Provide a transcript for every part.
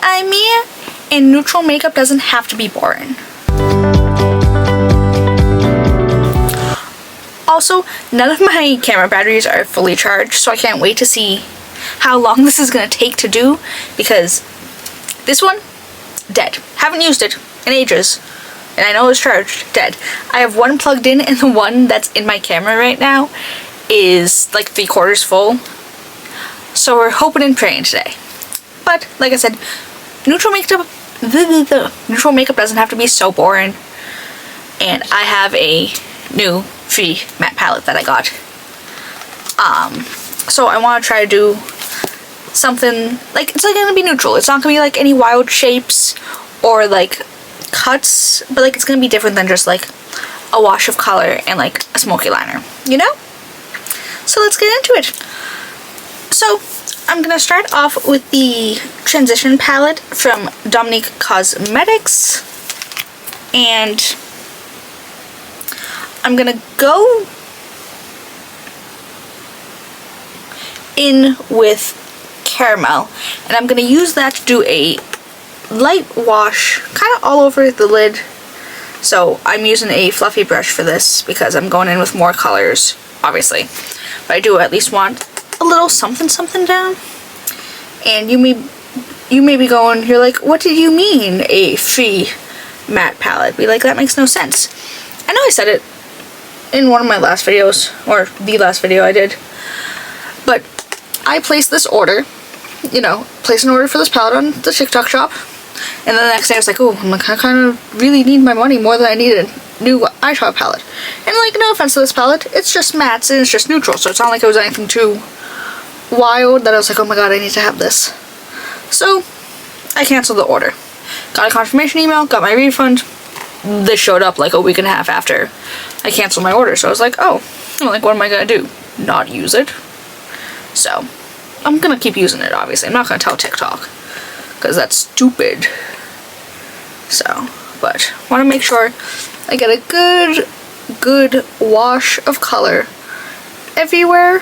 I'm Mia, and neutral makeup doesn't have to be boring. Also, none of my camera batteries are fully charged, so I can't wait to see how long this is going to take to do, because this one, dead. Haven't used it in ages, and I know it's charged, dead. I have one plugged in, and the one that's in my camera right now is like 3/4 full, so we're hoping and praying today. But like I said, neutral makeup doesn't have to be so boring, and I have a new free matte palette that I got. So I want to try to do something like, it's like gonna be neutral. It's not gonna be like any wild shapes or like cuts, but like it's gonna be different than just like a wash of color and like a smoky liner, you know? So let's get into it. So I'm gonna start off with the Transition palette from Dominique Cosmetics, and I'm gonna go in with Caramel, and I'm gonna use that to do a light wash kind of all over the lid. So I'm using a fluffy brush for this because I'm going in with more colors, obviously, but I do at least want a little something something down. And you may be going, you're like, what did you mean a free matte palette? Be like, that makes no sense. I know I said it in one of my last videos, or the last video I did, but I placed this order, you know, placed an order for this palette on the TikTok shop, and then the next day I was like, oh, I kind of really need my money more than I need a new eyeshadow palette. And like, no offense to this palette, it's just mattes and it's just neutral, so it's not like it was anything too wild that I was like, oh my god, I need to have this. So I canceled the order, got a confirmation email, got my refund. This showed up like a week and a half after I canceled my order, so I was like, oh, I'm like, what am I gonna do? Not use it? So I'm gonna keep using it, obviously. I'm not gonna tell TikTok, because that's stupid. So, but want to make sure I get a good wash of color everywhere,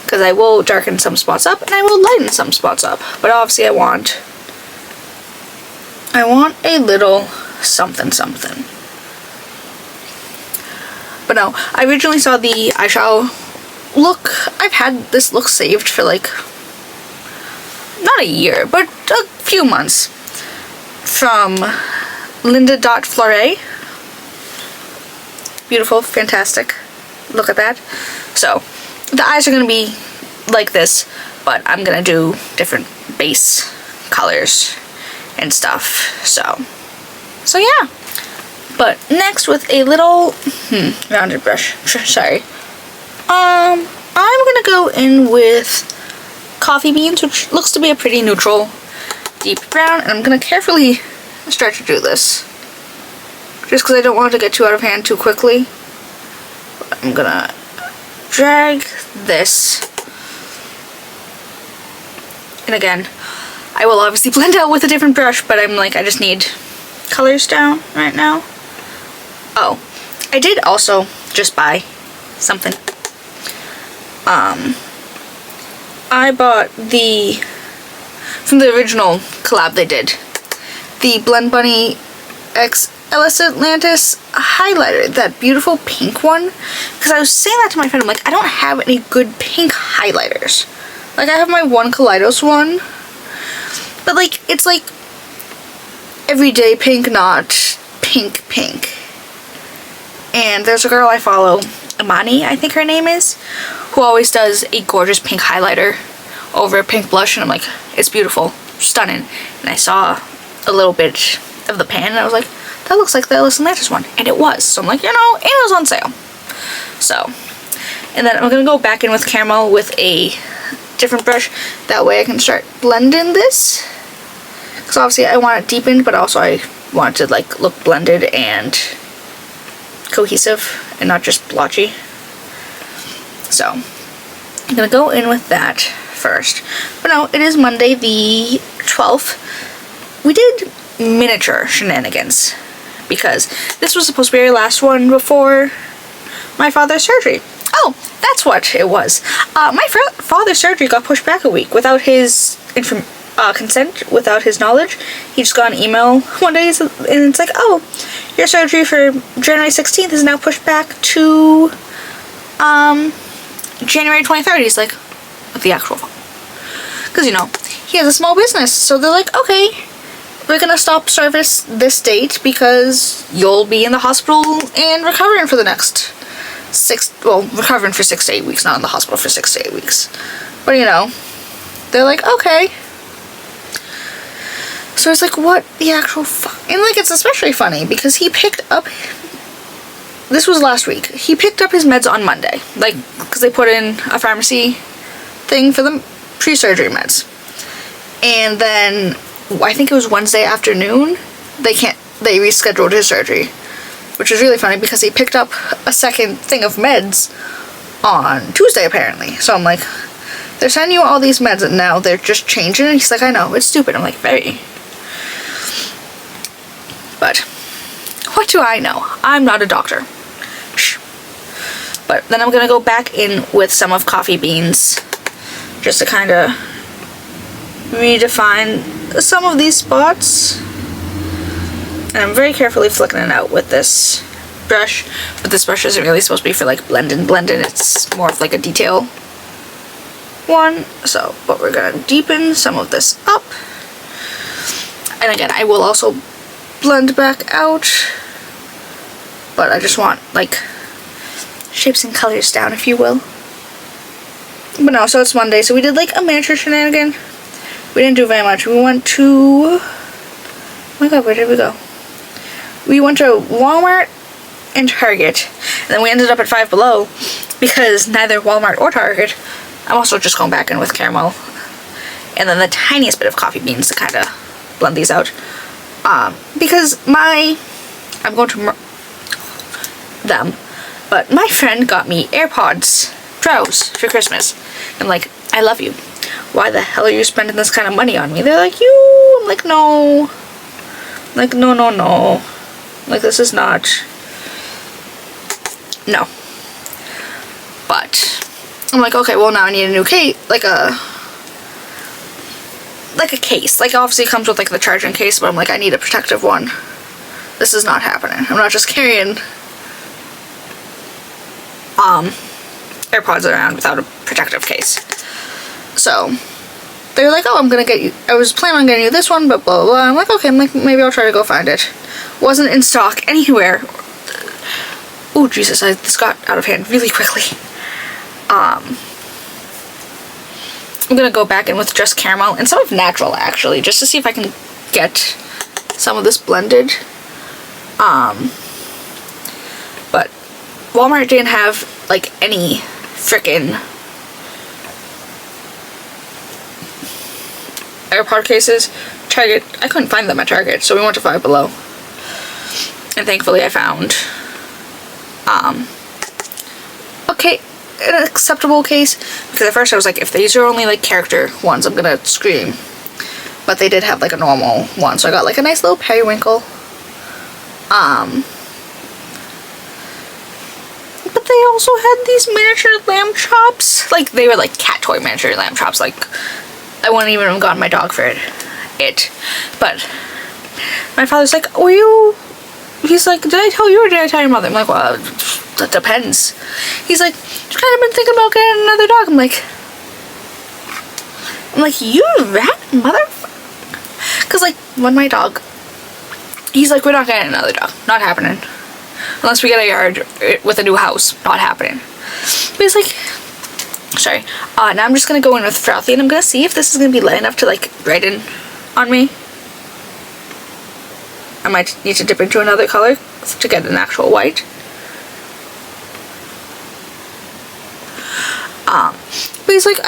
because I will darken some spots up and I will lighten some spots up. But obviously I want a little something something. But no, I originally saw the eyeshadow look. I've had this look saved for like, not a year, but a few months, from Linda.Flore. Beautiful, fantastic. Look at that. So the eyes are gonna be like this, but I'm gonna do different base colors and stuff. So yeah. But next, with a little rounded brush, sorry, I'm gonna go in with Coffee Beans, which looks to be a pretty neutral deep brown, and I'm gonna carefully start to do this just because I don't want it to get too out of hand too quickly. But I'm gonna drag this, and again, I will obviously blend out with a different brush, but I'm like, I just need colors down right now. Oh, I did also just buy something. I bought from the original collab they did, the Blend Bunny X Ellis Atlantis highlighter, that beautiful pink one, because I was saying that to my friend, I'm like, I don't have any good pink highlighters. Like, I have my one Kaleidos one, but like, it's like everyday pink, not pink pink. And there's a girl I follow, Milani, I think her name is, who always does a gorgeous pink highlighter over a pink blush, and I'm like, it's beautiful, stunning. And I saw a little bit of the pan, and I was like, that looks like the Ellis Atlantis one, and it was. So I'm like, you know, and it was on sale. So, and then I'm gonna go back in with Caramel with a different brush, that way I can start blending this, because obviously I want it deepened, but also I want it to like look blended and cohesive and not just blotchy. So I'm gonna go in with that first. But no, it is Monday the 12th. We did miniature shenanigans because this was supposed to be our last one before my father's surgery. Oh, that's what it was. My father's surgery got pushed back a week without his consent without his knowledge. He just got an email one day and it's like, oh, your surgery for January 16th is now pushed back to January 23rd. He's like, what the actual fuck? Because, you know, he has a small business. So they're like, okay, we're gonna stop service this date because you'll be in the hospital and recovering for the next recovering for 6 to 8 weeks, not in the hospital for 6 to 8 weeks. But, you know, they're like, okay. So it's like, what the actual fuck? And, like, it's especially funny because he picked up, this was last week, he picked up his meds on Monday. Like, because they put in a pharmacy thing for the pre-surgery meds. And then, I think it was Wednesday afternoon, they rescheduled his surgery. Which is really funny because he picked up a second thing of meds on Tuesday apparently. So I'm like, they're sending you all these meds and now they're just changing it. He's like, I know, it's stupid. I'm like, very. But what do I know? I'm not a doctor. Shh. But then I'm gonna go back in with some of coffee beans just to kind of redefine some of these spots. And I'm very carefully flicking it out with this brush. But this brush isn't really supposed to be for like blending. It's more of like a detail one. So, but we're gonna deepen some of this up. And again, I will also blend back out. But I just want like shapes and colors down, if you will. But no, so it's Monday. So we did like a miniature shenanigan. We didn't do very much. We went to, oh my god, where did we go? We went to Walmart and Target, and then we ended up at Five Below because neither Walmart or Target. I'm also just going back in with caramel and then the tiniest bit of coffee beans to kind of blend these out. Because I'm going to them, but my friend got me AirPods Pros for Christmas. I'm like, I love you. Why the hell are you spending this kind of money on me? They're like, you. I'm like, no. Like, no. Like, this is not... No. But I'm like, okay, well, now I need a new case, like a case. Like, obviously it comes with, like, the charging case, but I'm like, I need a protective one. This is not happening. I'm not just carrying AirPods around without a protective case. So they're like, oh, I was planning on getting you this one, but blah, blah, blah. I'm like, okay, maybe I'll try to go find it. Wasn't in stock anywhere. Oh, Jesus, this got out of hand really quickly. I'm gonna go back in with just caramel and some of natural, actually, just to see if I can get some of this blended. But Walmart didn't have, like, any frickin' AirPod cases. Target, I couldn't find them at Target, so we went to Five Below. And thankfully I found, okay, an acceptable case. Because at first I was like, if these are only like character ones, I'm gonna scream. But they did have like a normal one, so I got like a nice little periwinkle. But they also had these miniature lamb chops. Like, they were like cat toy miniature lamb chops. Like, I wouldn't even have gotten my dog for it. But my father's like, he's like, did I tell you or did I tell your mother? I'm like, well, that depends. He's like, I've kind of been thinking about getting another dog. I'm like, you rat motherfucker. Because, like, when my dog, he's like, we're not getting another dog. Not happening. Unless we get a yard with a new house. Not happening. But he's like, sorry. Now I'm just going to go in with Frothy and I'm going to see if this is going to be light enough to, like, brighten on me. I might need to dip into another color to get an actual white. But he's like,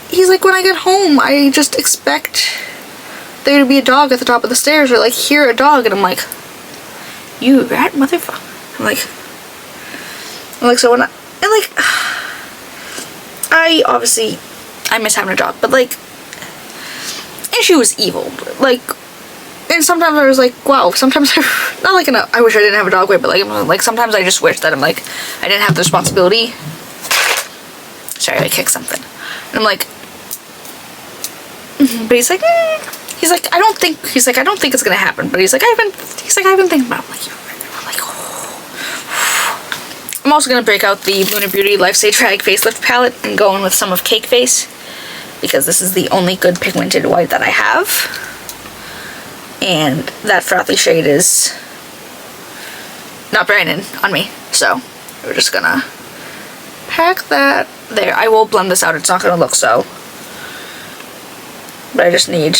he's like, when I get home, I just expect there to be a dog at the top of the stairs or, like, hear a dog. And I'm like, you rat motherfucker. I'm like, so when I obviously, I miss having a dog, but, like, and she was evil. Like, and sometimes I was like, wow, sometimes not like in a, I wish I didn't have a dog way, but like sometimes I just wish that I'm like, I didn't have the responsibility. Sorry, I kicked something. And I'm like, But he's like, I don't think it's gonna happen. But he's like, I've been thinking about it. I'm like, oh. I'm also gonna break out the Lunar Beauty Lifestyle Drag Facelift palette and go in with some of Cake Face, because this is the only good pigmented white that I have. And that frothy shade is not branded on me. So we're just gonna pack that there. I will blend this out. It's not gonna look so. But I just need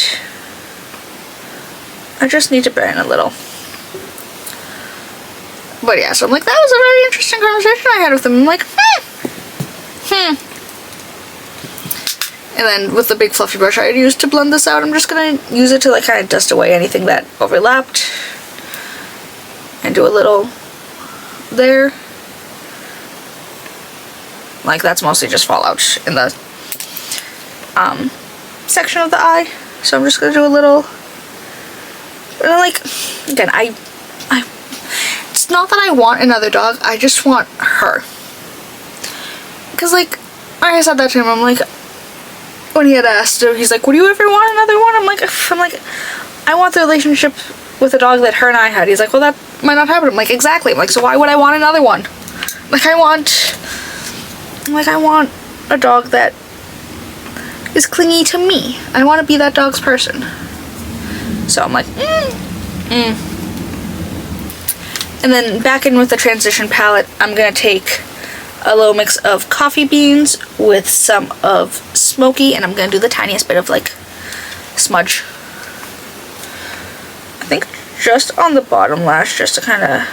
to brand a little. But yeah, so I'm like, that was a very interesting conversation I had with him. I'm like, And then with the big fluffy brush I used to blend this out, I'm just gonna use it to like kind of dust away anything that overlapped. And do a little there. Like that's mostly just fallout in the section of the eye. So I'm just gonna do a little, and like, again, it's not that I want another dog, I just want her. Because like I said that to him, I'm like, when he had asked, he's like, would you ever want another one? I'm like, I want the relationship with a dog that her and I had. He's like, well, that might not happen. I'm like, exactly. I'm like, so why would I want another one? Like, I want a dog that is clingy to me. I want to be that dog's person. So I'm like, And then back in with the transition palette, I'm going to take a little mix of coffee beans with some of smoky, and I'm going to do the tiniest bit of like smudge. I think just on the bottom lash, just to kind of,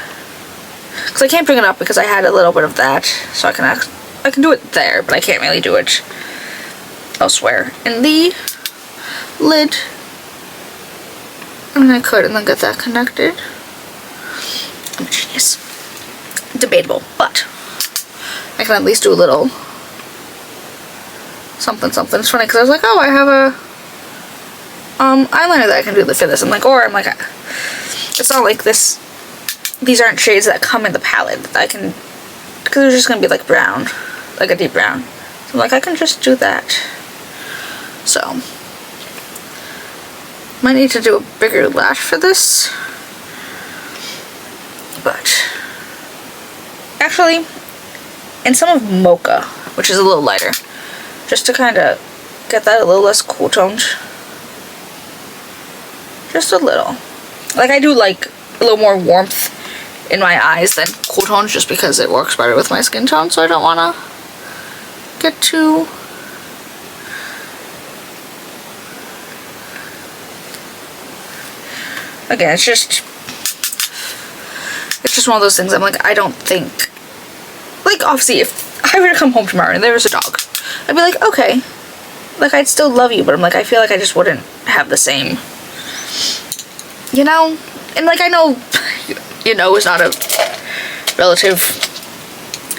because I can't bring it up because I had a little bit of that, so I can do it there, but I can't really do it elsewhere. In the lid, I mean, I could and then get that connected. I'm a genius. Debatable, but I can at least do a little something. It's funny because I was like, oh, I have a eyeliner that I can do for this. I'm like, it's not like this. These aren't shades that come in the palette. I can, because they're just gonna be like brown, like a deep brown. So I'm like, I can just do that. So might need to do a bigger lash for this, but actually, and some of Mocha, which is a little lighter, just to kind of get that a little less cool toned. Just a little. Like, I do like a little more warmth in my eyes than cool tones, just because it works better with my skin tone, so I don't want to get too... Again, it's just one of those things. I'm like, I don't think, like, obviously if I were to come home tomorrow and there was a dog, I'd be like, okay, like, I'd still love you, but I'm like, I feel like I just wouldn't have the same, you know. And like, I know, you know, is not a relative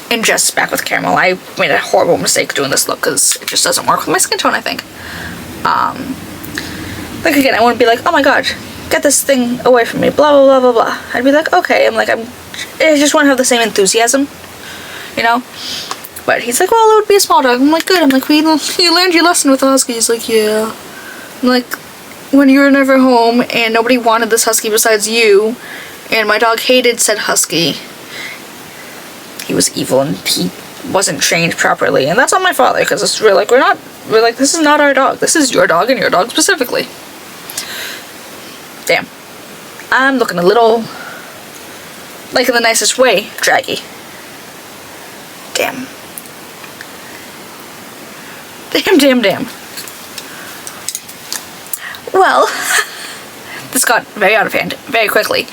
in just back with caramel. I made a horrible mistake doing this look because it just doesn't work with my skin tone, I think. Like, again, I wouldn't be like, oh my god, get this thing away from me, blah blah blah blah blah. I'd be like, okay, I just want to have the same enthusiasm, you know. But he's like, well, it would be a small dog. I'm like, good. I'm like, you learned your lesson with the husky. He's like, yeah. I'm like, when you were never home and nobody wanted this husky besides you, and my dog hated said husky, he was evil and he wasn't trained properly, and that's on my father, because we're like, this is not our dog. This is your dog, and your dog specifically. Damn. I'm looking a little, like, in the nicest way, draggy. Damn. Damn. Well, this got very out of hand very quickly.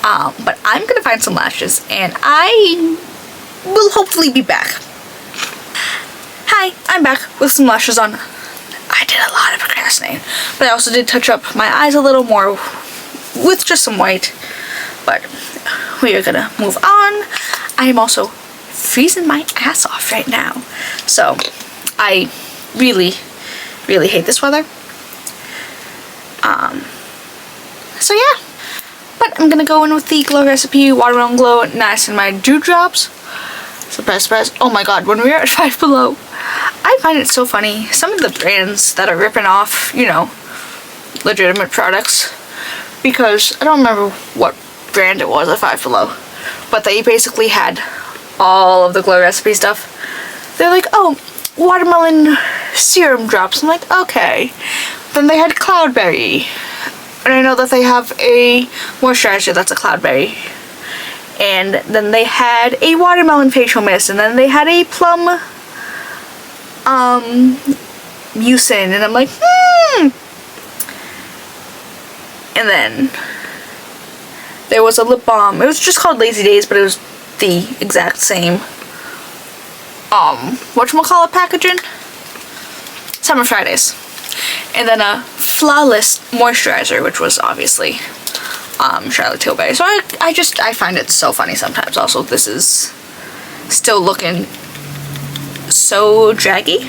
But I'm gonna find some lashes, and I will hopefully be back. Hi, I'm back with some lashes on. I did a lot of procrastinating, but I also did touch up my eyes a little more with just some white. But we are gonna move on. I am also freezing my ass off right now, so I really hate this weather. So yeah, but I'm gonna go in with the Glow Recipe Watermelon Glow Niacinamide Dewdrops. Surprise, surprise. Oh my god, when we were at 5 Below, I find it so funny. Some of the brands that are ripping off, you know, legitimate products, because I don't remember what brand it was at Five Below, but they basically had all of the glow recipe stuff. They're like, oh, watermelon serum drops. I'm like, okay. Then they had cloudberry, and I know that they have a moisturizer that's a cloudberry, and then they had a watermelon facial mist, and then they had a plum mucin, and I'm like, And then there was a lip balm. It was just called Lazy Days, but it was the exact same whatchamacallit packaging? Summer Fridays. And then a Flawless moisturizer, which was obviously Charlotte Tilbury. So I find it so funny sometimes. Also, this is still looking so draggy.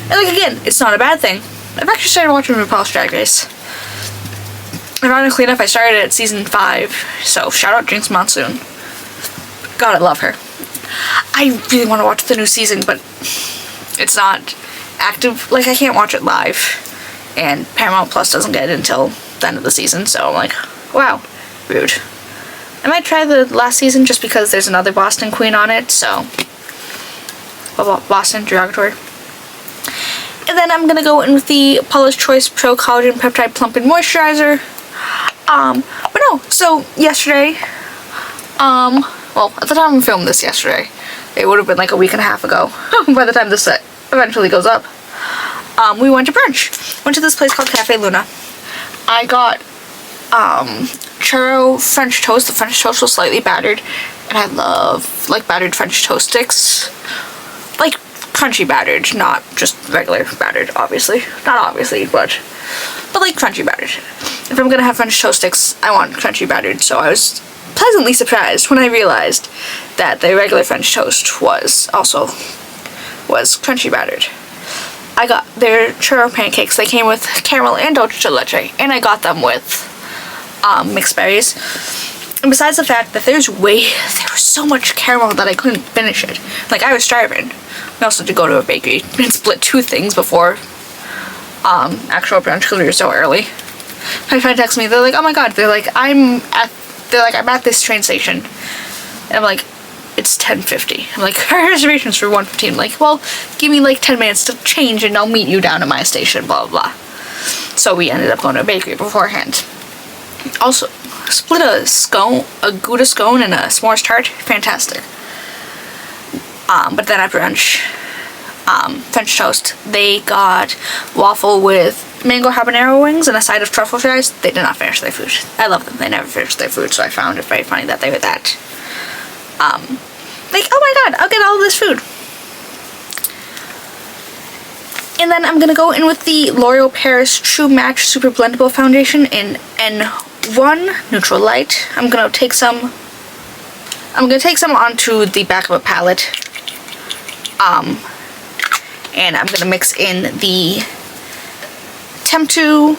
And like, again, it's not a bad thing. I've actually started watching RuPaul's Drag Race. Ironically enough, I started at season 5, so shout out Jinx Monsoon. God, I love her. I really want to watch the new season, but it's not active. Like, I can't watch it live, and Paramount Plus doesn't get it until the end of the season, so I'm like, wow, rude. I might try the last season just because there's another Boston queen on it, so Boston derogatory. And then I'm gonna go in with the Paula's Choice Pro Collagen Peptide Plumping Moisturizer. But no, so yesterday, well, at the time I filmed this yesterday, it would have been like a week and a half ago, by the time this eventually goes up, we went to brunch. Went to this place called Cafe Luna. I got, churro French toast. The French toast was slightly battered, and I love, like, battered French toast sticks. Like, crunchy battered, not just regular battered, obviously. Not obviously, but like crunchy battered. If I'm gonna have French toast sticks, I want crunchy battered, so I was pleasantly surprised when I realized that the regular French toast was crunchy battered. I got their churro pancakes. They came with caramel and dulce de leche, and I got them with mixed berries. And besides the fact that there was so much caramel that I couldn't finish it. Like, I was starving. We also had to go to a bakery and split 2 things before actual brunch because we were so early. My friend texted me, they're like, oh my god, I'm at this train station. And I'm like, it's 10:50. I'm like, our reservation's for 1:15. I'm like, well, give me like 10 minutes to change and I'll meet you down at my station, blah blah blah. So we ended up going to a bakery beforehand. Also, split a scone, a Gouda scone, and a s'mores tart. Fantastic. But then at brunch, French toast, they got waffle with mango habanero wings and a side of truffle fries. They did not finish their food. I love them. They never finished their food, so I found it very funny that they were that. Like, oh my god, I'll get all of this food. And then I'm gonna go in with the L'Oreal Paris True Match Super Blendable Foundation in N1 Neutral Light. I'm gonna take some onto the back of a palette. And I'm gonna mix in the Temptu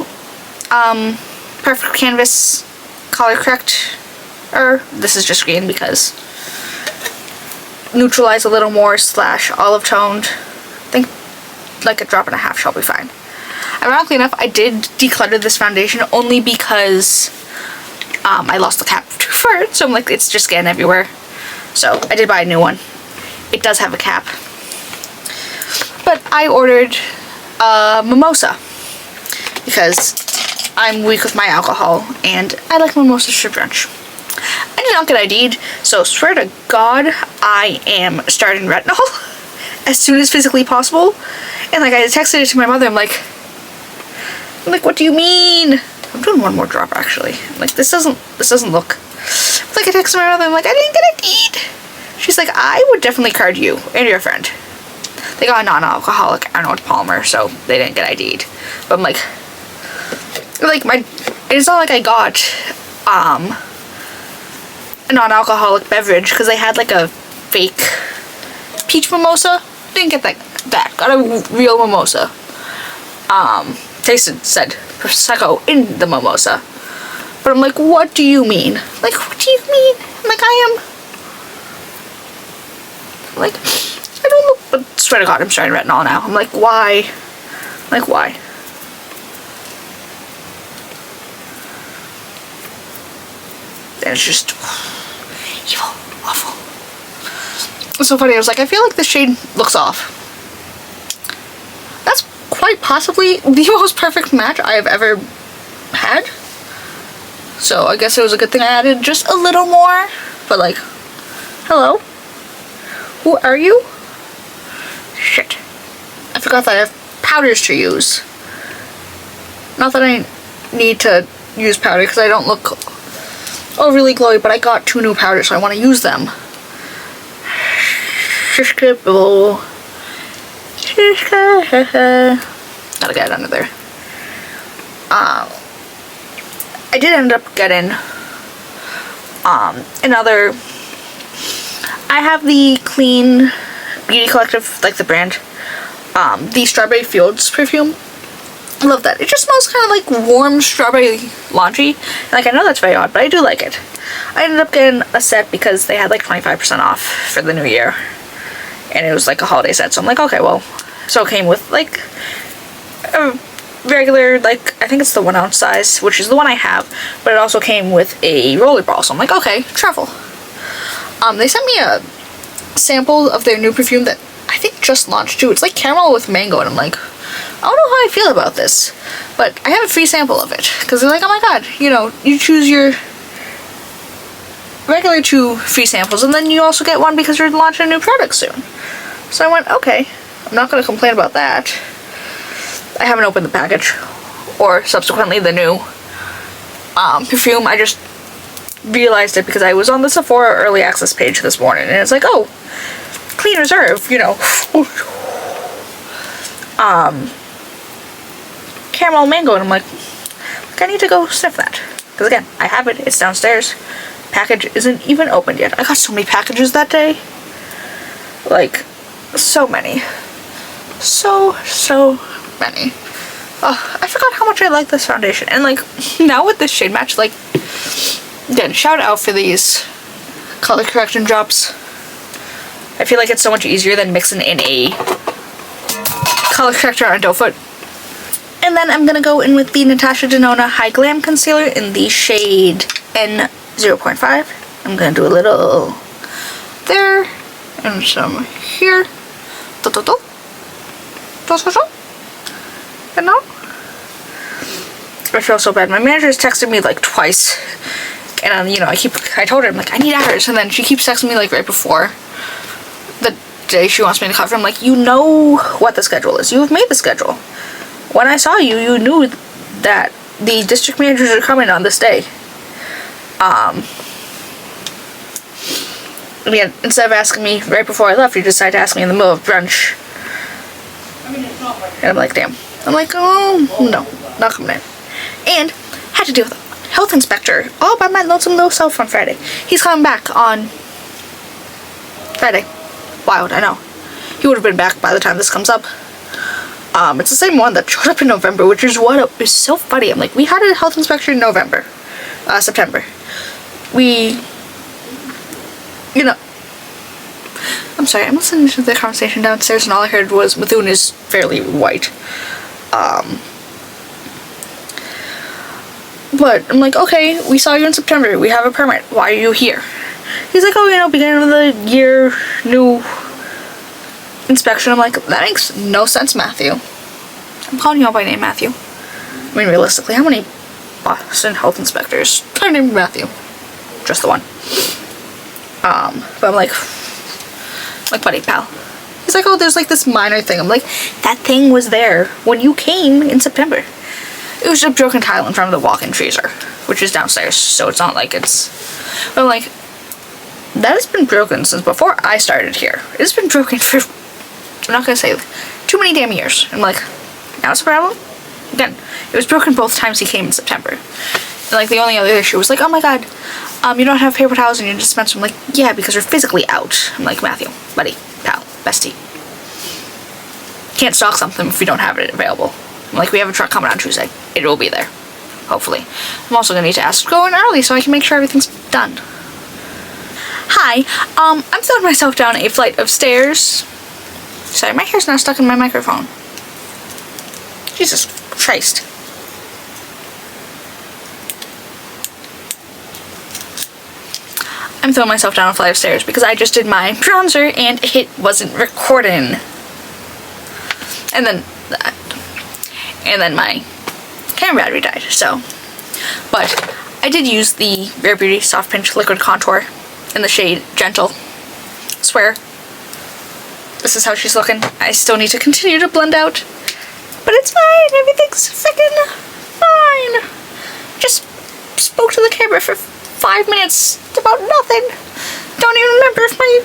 Perfect Canvas Color Corrector. This is just green because neutralize a little more / olive toned. I think like a drop and a half shall be fine. Ironically enough, I did declutter this foundation only because I lost the cap for it, so I'm like, it's just getting everywhere. So I did buy a new one. It does have a cap. But I ordered mimosa because I'm weak with my alcohol and I like mimosas for brunch. I did not get ID'd, so swear to God, I am starting retinol as soon as physically possible. And like, I texted it to my mother. I'm like, what do you mean? I'm doing one more drop actually. Like, this doesn't look. Like, I texted my mother. I'm like, I didn't get ID'd. She's like, I would definitely card you and your friend. They got a non-alcoholic Arnold Palmer, so they didn't get ID'd. But I'm like it's not like I got a non-alcoholic beverage because they had like a fake peach mimosa. Didn't get that. Got a real mimosa. Said Prosecco in the mimosa. But I'm like, what do you mean? Like, what do you mean? I'm like, I'm don't look, but swear to God, I'm starting retinol now. I'm like, why? Like, why? And it's just evil, awful. It's so funny, I was like, I feel like this shade looks off. That's quite possibly the most perfect match I have ever had. So I guess it was a good thing I added just a little more. But like, hello? Who are you? Shit. I forgot that I have powders to use. Not that I need to use powder because I don't look overly glowy, but I got 2 new powders, so I want to use them. Gotta get it under there. I did end up getting another. I have the Clean Beauty Collective, like the brand, the Strawberry Fields perfume. I love that. It just smells kind of like warm strawberry laundry. Like, I know that's very odd, but I do like it. I ended up getting a set because they had like 25% off for the new year. And it was like a holiday set, so I'm like, okay, well. So it came with like a regular, like, I think it's the 1 ounce size, which is the one I have. But it also came with a rollerball, so I'm like, okay, travel. They sent me a sample of their new perfume that I think just launched too. It's like caramel with mango, and I'm like, I don't know how I feel about this, but I have a free sample of it because they're like, oh my god, you know, you choose your regular 2 free samples and then you also get one because you're launching a new product soon. So I went, okay, I'm not going to complain about that. I haven't opened the package or subsequently the new perfume. I just realized it because I was on the Sephora early access page this morning and it's like, oh, Clean Reserve, you know, caramel mango, and I'm like, I need to go sniff that because again, I have it, it's downstairs. Package isn't even opened yet. I got so many packages that day, like so many, so many. Oh, I forgot how much I like this foundation, and like now with this shade match, like again, shout out for these color correction drops. I feel like it's so much easier than mixing in a color corrector on a doe foot. And then I'm gonna go in with the Natasha Denona Hy-Glam concealer in the shade N0.5. I'm gonna do a little there and some here. And now I feel so bad. My manager's texted me like twice, and you know, I told her, I'm like, I need hours, and then she keeps texting me like right before the day she wants me to cover. I'm like, you know what the schedule is. You have made the schedule. When I saw you, you knew that the district managers are coming on this day. Again, instead of asking me right before I left, you decided to ask me in the middle of brunch. And I'm like, damn. I'm like, oh, no, not coming in. And had to deal with a health inspector all by my lonesome little self on Friday. He's coming back on Friday. Wild, I know. He would have been back by the time this comes up. It's the same one that showed up in November, which is what is so funny. I'm like, we had a health inspection in November, September. You know, I'm sorry, I'm listening to the conversation downstairs and all I heard was Mithun is fairly white. But I'm like, okay, we saw you in September, we have a permit, why are you here? He's like, oh, you know, beginning of the year, new inspection. I'm like, that makes no sense, Matthew. I'm calling you out by name, Matthew. I mean, realistically, how many Boston health inspectors are named Matthew? Just the one. But I'm like, buddy, pal. He's like, oh, there's like this minor thing. I'm like, that thing was there when you came in September. It was a broken tile in front of the walk-in freezer, which is downstairs, so it's not like it's... But I'm like, that has been broken since before I started here. It's been broken for, I'm not gonna say, too many damn years. I'm like, now it's a problem? Again, it was broken both times he came in September. And like, the only other issue was like, oh my god, you don't have paper towels in your dispenser. I'm like, yeah, because we're physically out. I'm like, Matthew, buddy, pal, bestie. Can't stock something if we don't have it available. I'm like, we have a truck coming on Tuesday. It will be there, hopefully. I'm also gonna need to ask to go in early so I can make sure everything's done. Hi, I'm throwing myself down a flight of stairs Sorry, my hair's not stuck in my microphone. Jesus Christ. I'm throwing myself down a flight of stairs because I just did my bronzer and it wasn't recording. And then my camera battery died, so. But I did use the Rare Beauty Soft Pinch Liquid Contour in the shade Gentle. Swear. This is how she's looking. I still need to continue to blend out. But it's fine. Everything's freaking fine. Just spoke to the camera for 5 minutes about nothing. Don't even remember if my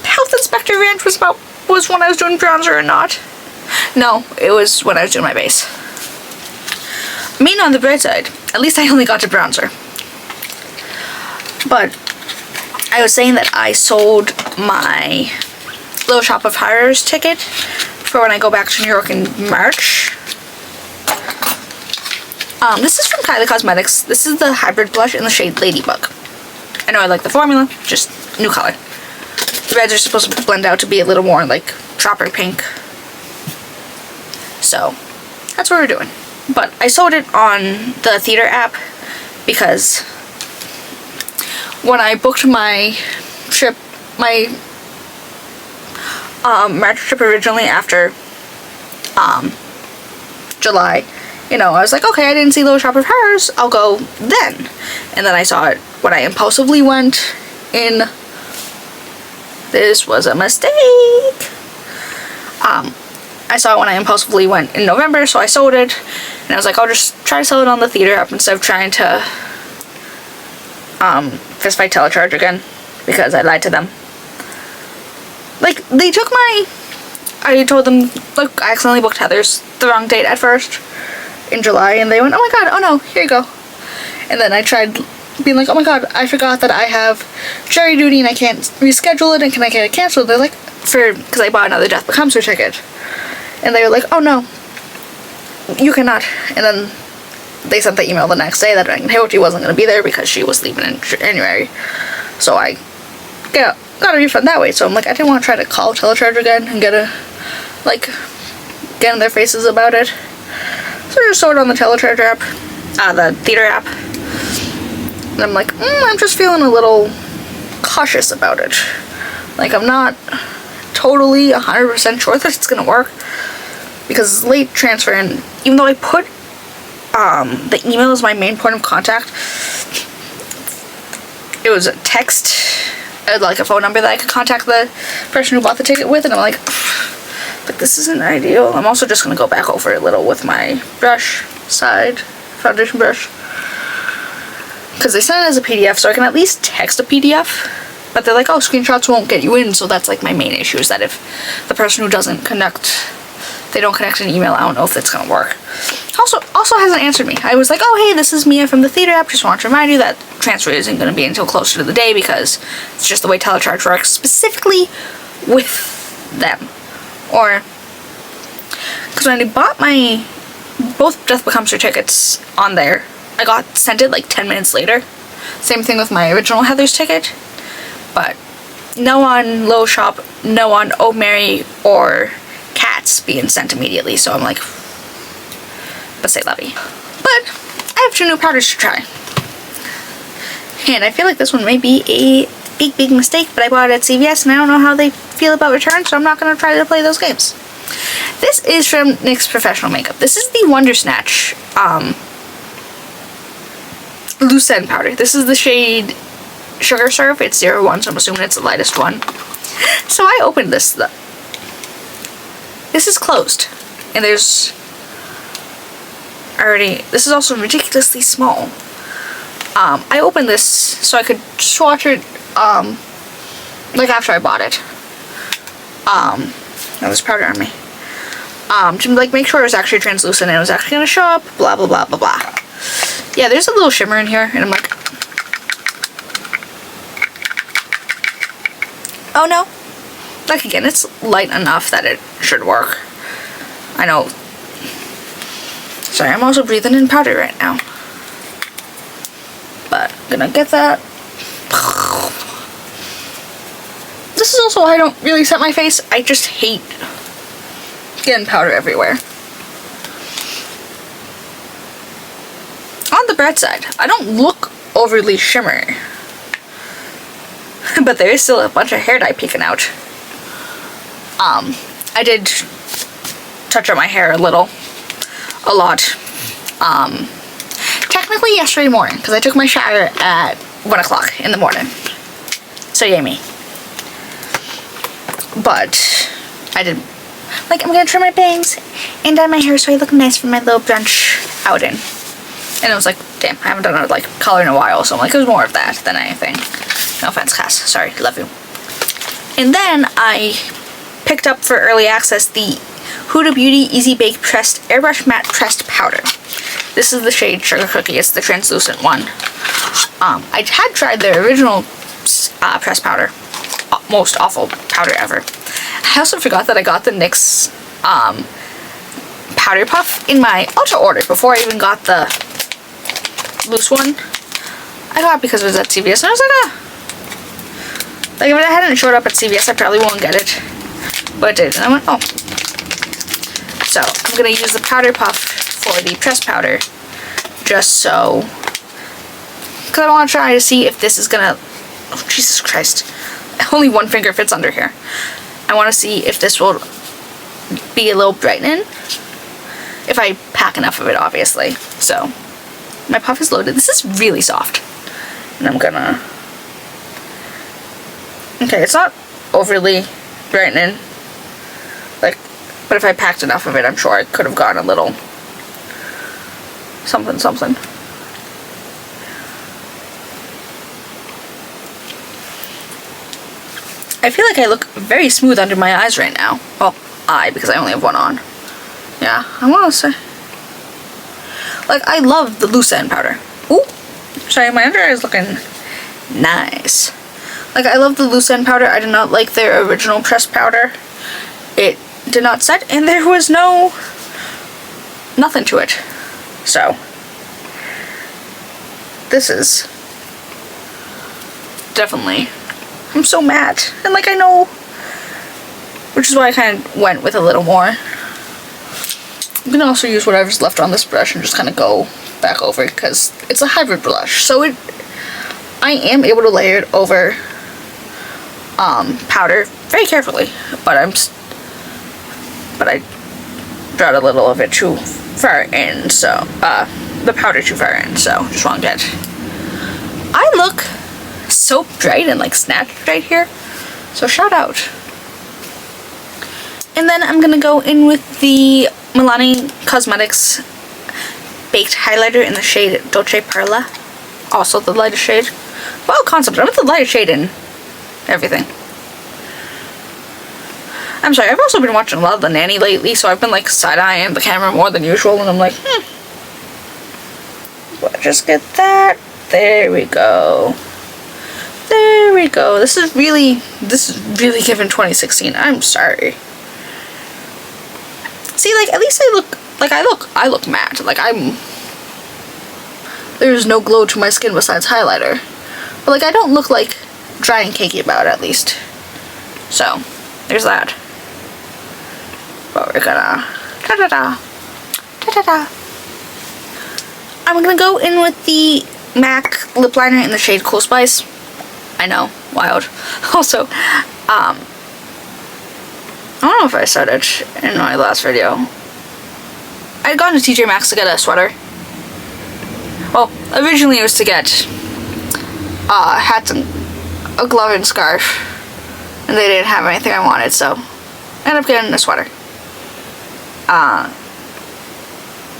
health inspector rant was when I was doing bronzer or not. No, it was when I was doing my base. I mean, on the bright side, at least I only got to bronzer. But I was saying that I sold my Little Shop of Horrors ticket for when I go back to New York in March. This is from Kylie Cosmetics. This is the hybrid blush in the shade Ladybug. I know I like the formula, just new color. The reds are supposed to blend out to be a little more like dropper pink. So, that's what we're doing. But I sold it on the theater app because when I booked my trip, my March trip originally after July, you know, I was like, okay, I didn't see Little Shop of Horrors, I'll go then. And then I saw it when I impulsively went in. This was a mistake. I saw it when I impulsively went in November, so I sold it. And I was like, I'll just try to sell it on the theater app instead of trying to fist fight Telecharge again, because I lied to them. Like, they took I told them, look, I accidentally booked Heather's the wrong date at first in July, and they went, oh my god, oh no, here you go. And then I tried being like, oh my god, I forgot that I have jury duty and I can't reschedule it, and can I get it canceled? They're like, because I bought another Death Becomes Her ticket. And they were like, oh no, you cannot. And then they sent the email the next day that Hailty wasn't going to be there because she was leaving in January. So I got a refund that way. So I'm like, I didn't want to try to call Telecharge again and get in their faces about it. So I just sold it on the Telecharge app, the theater app. And I'm like, I'm just feeling a little cautious about it. Like, I'm not totally 100% sure that it's gonna work because it's late transfer, and even though I put the email as my main point of contact, it was a text, like a phone number that I could contact the person who bought the ticket with, and I'm like this isn't ideal. I'm also just gonna go back over it a little with my brush side foundation brush because they sent it as a PDF, so I can at least text a PDF. But they're like, oh, screenshots won't get you in, so that's like my main issue, is that if the person who doesn't connect, they don't connect an email, I don't know if it's gonna work. Also hasn't answered me. I was like, oh hey, this is Mia from the theater app, just want to remind you that transfer isn't gonna be until closer to the day because it's just the way Telecharge works, specifically with them. Or, because when I bought both Death Becomes Her tickets on there, I got sent it like 10 minutes later. Same thing with my original Heather's ticket. But no on Little Shop, no on Oh Mary or Cats being sent immediately, so I'm like, but say lovey. But I have 2 new powders to try. And I feel like this one may be a big mistake, but I bought it at CVS and I don't know how they feel about returns, so I'm not going to try to play those games. This is from NYX Professional Makeup. This is the Wonder Snatch Loose End powder. This is the shade Sugar Surf. It's 01, so I'm assuming it's the lightest one. So I opened this. This is closed. And there's already... This is also ridiculously small. I opened this so I could swatch it, like after I bought it. Now there's powder on me. To like make sure it was actually translucent and it was actually going to show up, blah blah blah blah blah. Yeah, there's a little shimmer in here, and I'm like, oh no. Like again, it's light enough that it should work. I know. Sorry, I'm also breathing in powder right now. But I'm gonna get that. this is also why I don't really set my face. I just hate getting powder everywhere. On the bright side, I don't look overly shimmery. But there is still a bunch of hair dye peeking out. I did touch up my hair a lot. Technically yesterday morning, because I took my shower at 1 o'clock in the morning. So yay me. But I did, like, I'm gonna trim my bangs and dye my hair so I look nice for my little brunch outing. And I was like, damn, I haven't done a like color in a while, so I'm like, it was more of that than anything. No offense, Cass. Sorry, love you. And then I picked up for early access the Huda Beauty Easy Bake Pressed Airbrush Matte Pressed Powder. This is the shade Sugar Cookie. It's the translucent one. I had tried the original pressed powder. Most awful powder ever. I also forgot that I got the NYX powder puff in my Ultra order before I even got the loose one. I got it because it was at CVS, and I was like, like if it hadn't showed up at CVS, I probably won't get it. But it did, and I went, oh. So I'm gonna use the powder puff for the pressed powder, just so, because I want to try to see if this is gonna, oh Jesus Christ, only one finger fits under here. I want to see if this will be a little brightening, if I pack enough of it, obviously. So my puff is loaded. This is really soft, and I'm gonna, okay, it's not overly brightening, like, but if I packed enough of it, I'm sure I could have gotten a little something something. I feel like I look very smooth under my eyes right now. Well, because I only have one on. Yeah, I want to say, like, I love the loose end powder. Ooh, sorry, my under eye is looking nice. Like, I love the loose end powder. I did not like their original pressed powder. It did not set, and there was nothing to it. So this is definitely, I'm so mad, and like I know, which is why I kind of went with a little more. I'm gonna also use whatever's left on this brush and just kind of go back over it, because it's a hybrid blush, so I am able to layer it over powder very carefully, but I brought a little of it too far in, so the powder too far in, so just won't get. I look so bright and like snatched right here, so shout out. And then I'm gonna go in with the Milani Cosmetics Baked Highlighter in the shade Dolce Perla, also the lightest shade. Well, concept, I'm with the lightest shade in everything. I'm sorry, I've also been watching a lot of The Nanny lately, so I've been like side-eyeing the camera more than usual, and I'm like, let's just get that. There we go. There we go. This is really giving 2016. I'm sorry. See, like, at least I look matte. Like, there's no glow to my skin besides highlighter. But like, I don't look like dry and cakey about it, at least. So, there's that. But we're gonna I'm gonna go in with the MAC lip liner in the shade Cool Spice. I know, wild. Also, I don't know if I said it in my last video. I'd gone to TJ Maxx to get a sweater. Well, originally it was to get hats and a glove and scarf, and they didn't have anything I wanted, so I ended up getting a sweater.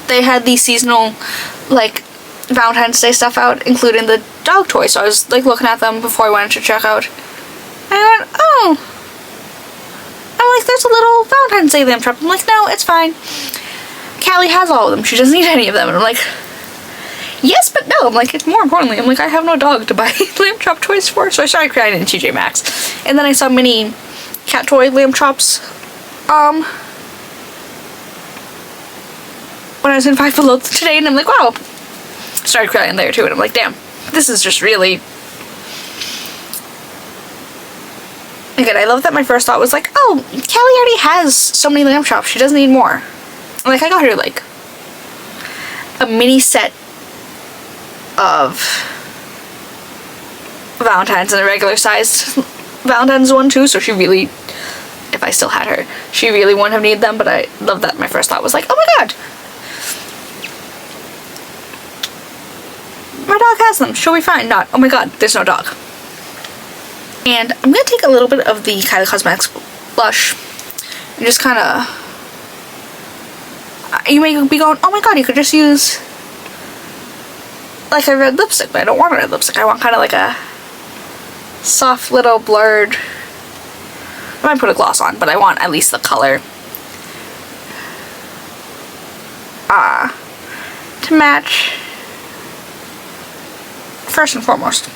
They had the seasonal, like, Valentine's Day stuff out, including the dog toy, so I was like looking at them before I went to check out, and I went, oh, I'm like, there's a little Valentine's Day lamp trap. I'm like, no, it's fine, Kylie has all of them, she doesn't need any of them. And I'm like, yes, but no. I'm like, more importantly, I'm like, I have no dog to buy lamp trap toys for, so I started crying in TJ Maxx, and then I saw mini cat toy lamp traps when I was in Five Below today, and I'm like, wow. Started crying there too, and I'm like, damn, this is just really Again, I love that my first thought was like, oh, Kylie already has so many lamb chops, she doesn't need more. Like, I got her like a mini set of Valentine's and a regular sized Valentine's one too, so she really, if I still had her, she really wouldn't have needed them, but I love that my first thought was like, oh my god, my dog has them, she'll be fine. Not, oh my god, there's no dog. And I'm going to take a little bit of the Kylie Cosmetics blush and just kind of, you may be going, oh my god, you could just use like a red lipstick, but I don't want a red lipstick. I want kind of like a soft little blurred, I might put a gloss on, but I want at least the color to match. First and foremost,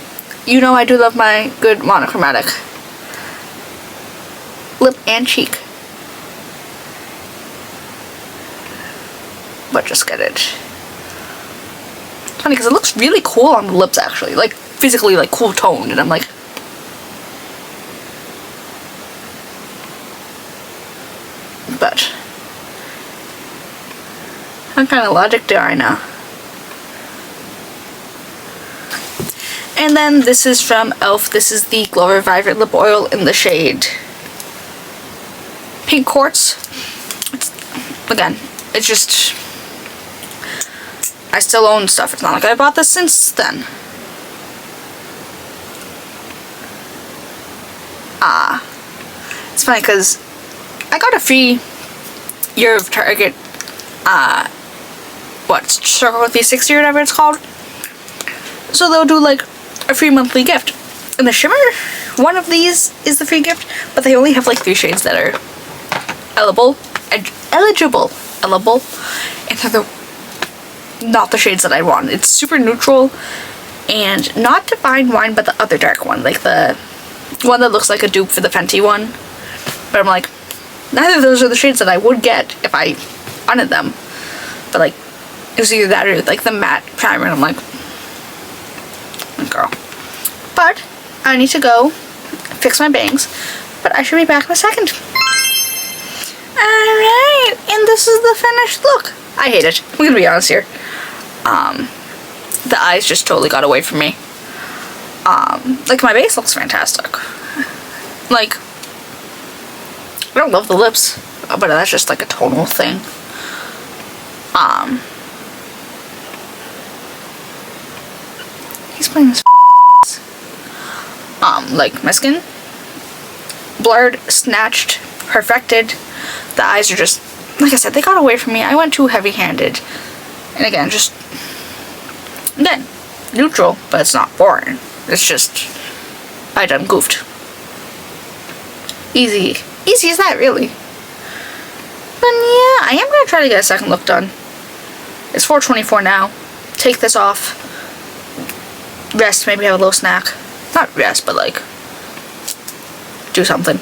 you know I do love my good monochromatic lip and cheek, but just get it. It's funny because it looks really cool on the lips actually, like physically like cool toned, and I'm like, but what kind of logic do I know? And then this is from e.l.f. This is the Glow Reviver Lip Oil in the shade Pink Quartz. Again, it's just, I still own stuff. It's not like I bought this since then. It's funny because I got a free year of Target, Circle with 360 or whatever it's called. So they'll do like a free monthly gift. And the shimmer, one of these is the free gift, but they only have like 3 shades that are eligible, and they're not the shades that I want. It's super neutral, and not Divine Wine, but the other dark one, like the one that looks like a dupe for the Fenty one. But I'm like, neither of those are the shades that I would get if I wanted them. But like, it was either that or like the matte primer, and I'm like, girl. But I need to go fix my bangs, but I should be back in a second. Alright, and this is the finished look. I hate it. I'm gonna be honest here. The eyes just totally got away from me. Like, my base looks fantastic. Like, I don't love the lips, but that's just like a tonal thing. He's playing this like, my skin, blurred, snatched, perfected. The eyes are just, like I said, they got away from me. I went too heavy-handed. And again, just, again, neutral, but it's not boring. It's just, I done goofed. Easy. Easy as that, really. But yeah, I am going to try to get a second look done. It's 4:24 now. Take this off. Rest, maybe have a little snack. Not rest, but like, do something.